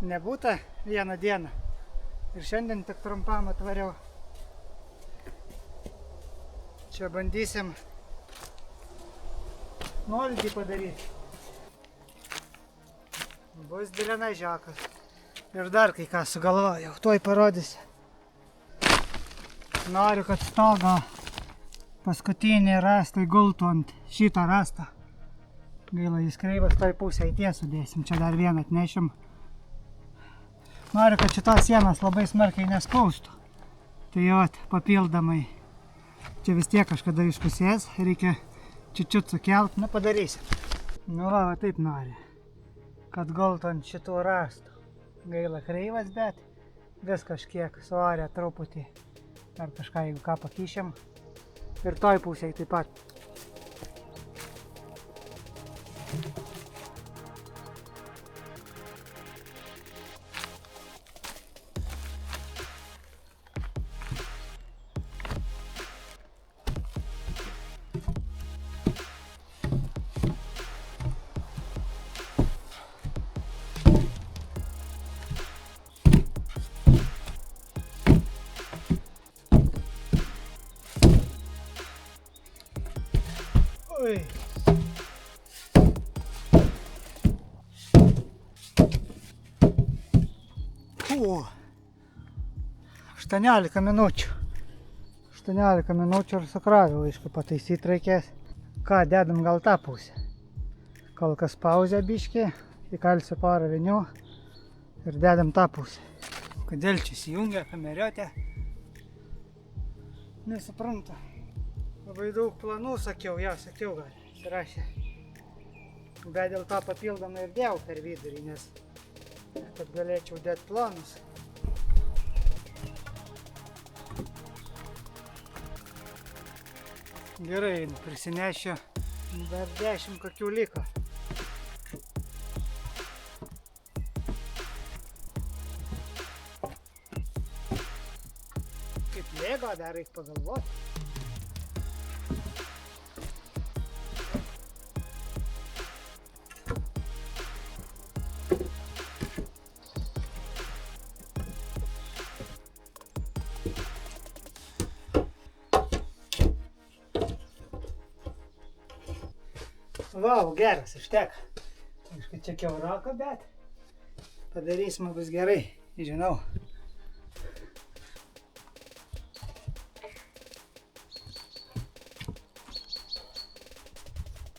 nebūta vieną dieną. Ir šiandien tik trumpam atvariau. Čia bandysim nuolydį padaryti. Bus dilena žekas. Ir dar kai ką sugalvojau, tuoj parodysiu. Noriu, kad stogą paskutinį rastą gultų ant šitą rastą. Gaila, jis kreivas, toj pusę į tiesų dėsim, čia dar vieną atnešim. Noriu, kad šitos sienos labai smarkiai nespaustų. Tai jau papildomai. Čia vis tiek kažkada išpusės, reikia čiut sukelt, padarysim. Va, taip nori, kad gultų ant šitų rastų. Gaila kreivas, bet vis kažkiek suarė truputį. Dar kažką, jeigu ką pakišim. Ir toj pusėje taip pat. Oi. Fū. 18 minučių. 18 minučių ir sukraviau, aišku, pataisyti reikės. Ką, dedam gal tą pusę. Kol kas pauzę biškį, įkalsiu porą vinių ir dedam tą pusę. Kodėl čia įsijungia kameriotė? Nesuprantu. Labai daug planų sakiau gal, įsirašė. Bet dėl to papildomai ir dėjau per vidurį, nes kad galėčiau dėti planus. Gerai, prisinešiu, dar 10 kokių liko. Kaip lėgo, dar reikia pagalvoti. Vau, geras, užteka. Aišku, čia kiaurako, bet padarysime, bus gerai, žinau.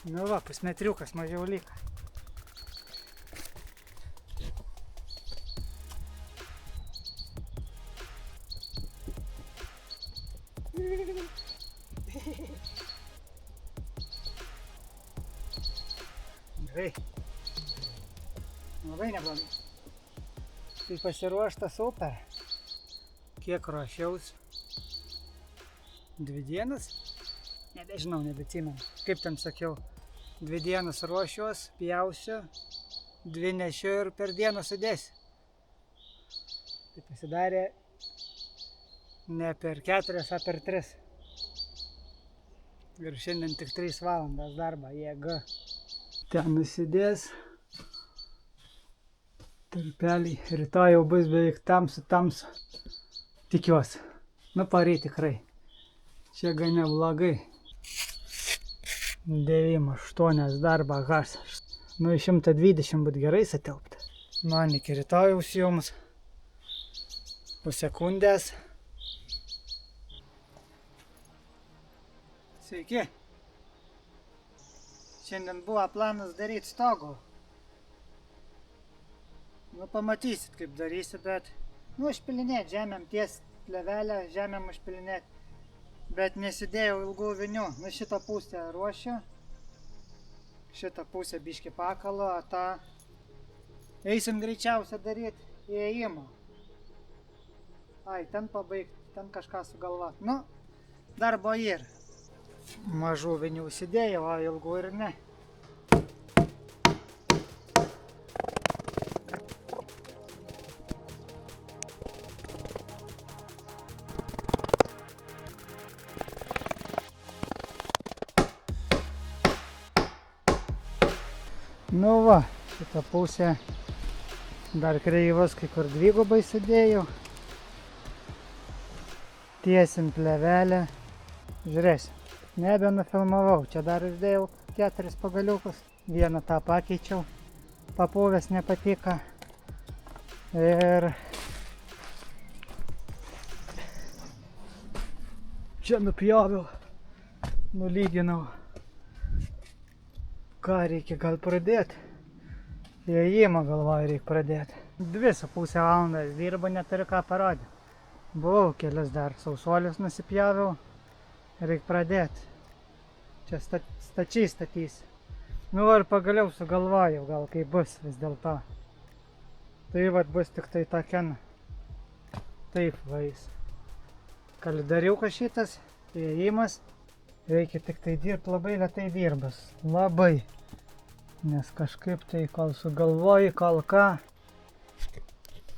Nu va, pusmetriukas mažiau liko. Gerai. Labai neblogai. Tai pasiruošta super. Kiek ruošiaus? 2 dienas? Nebežinau, nebeatsimenu. Kaip ten sakiau, 2 dienas ruošiuos, pjausiu, 2 nešiu ir per dieną sudėsiu. Tai pasidarė ne per 4, o per 3. Ir šiandien tik 3 valandas darbą, jėga. Ten nusidės. Tarpelį. Rytoj jau bus beveik tamsu. Tikiuosi. Paryt tikrai. Čia gan neblogai. 9-8 darbą gas. 120 būt gerai satelpta. Man iki rytojaus jums. Po sekundės. Sveiki. Šiandien buvo planas daryti stogų. Pamatysit, kaip darysiu, bet užpilinėt žemėm, ties plevelę žemėm užpilinėt. Bet nesidėjau ilgų vinių. Šitą pusę ruošiu. Šitą pusę biškį pakalo, o tą eisim greičiausia daryti įėjimą. Ai, ten pabaigti, ten kažką sugalvot. Darbo yra. Mažų vinių įsidėjau, o ilgų ir ne. Nu va, šitą pusę Dar kreivas kai kur dvigubai sudėjau. Tiesim plevelę. Žiūrėsim. Nebenufilmavau. Čia dar uždėjau 4 pagaliukus. Vieną tą pakeičiau. Papuvęs nepatiko. Ir čia nupjoviau. Nulyginau. Ką reikia gal pradėti? Įėjimą galvoju reikia pradėti. 2,5 valandas dirbu, neturiu ką parodyti. Buvau kelias dar sausuolius nusipjoviau. Reikia pradėti. Čia stačiai statysiu. Nu ir pagaliau sugalvojau gal kaip bus vis dėlto. Tai vat bus tik tai tokia. Taip vais. Kalidariukas šitas, įėjimas. Reikia tik tai dirbti labai lėtai dirbas. Labai. Nes kažkaip tai kol sugalvoji, kol ką.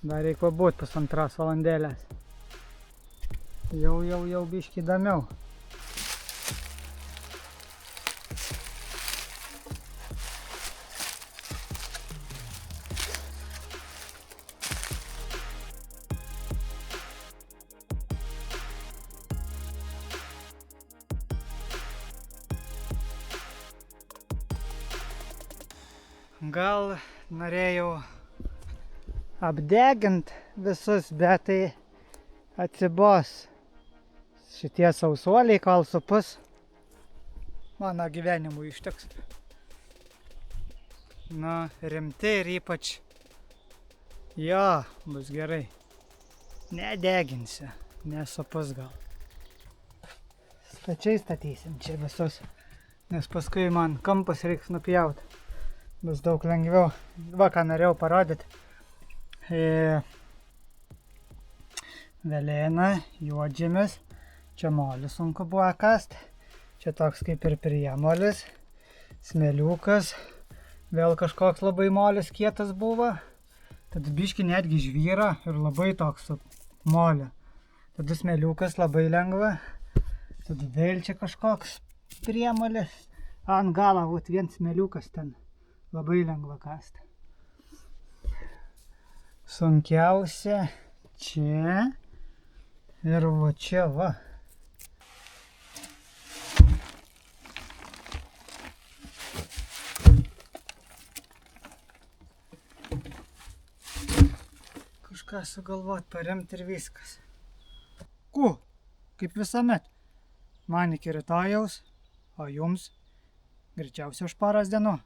Dar reikia pabūt 1,5 valandėlės. Jau biškį įdomiau. Gal norėjau apdegint visus, bet tai atsibos. Šitie sausuoliai, kol supus, mano gyvenimui išteks. Nu, rimti ir ypač jo, bus gerai. Nedeginsiu, nesupus gal. Stačiai statysim čia visus, nes paskui man kampus reiks nupjauti. Bus daug lengviau. Va, ką norėjau parodyti. Velėna, juodžemis. Čia molis sunku buvo kasti. Čia toks kaip ir priemolis. Smėliukas. Vėl kažkoks labai molis kietas buvo. Tada biški netgi žvyra ir labai toks su moliu. Tada smėliukas labai lengva. Tada vėl čia kažkoks priemolis. Ant galo, vat vien smėliukas ten. Labai lengva kasti. Sunkiausia čia ir va čia va. Kažką sugalvot, paremti ir viskas. Kaip visuomet. Man iki rytojaus, o jums greičiausiai už poros dienų.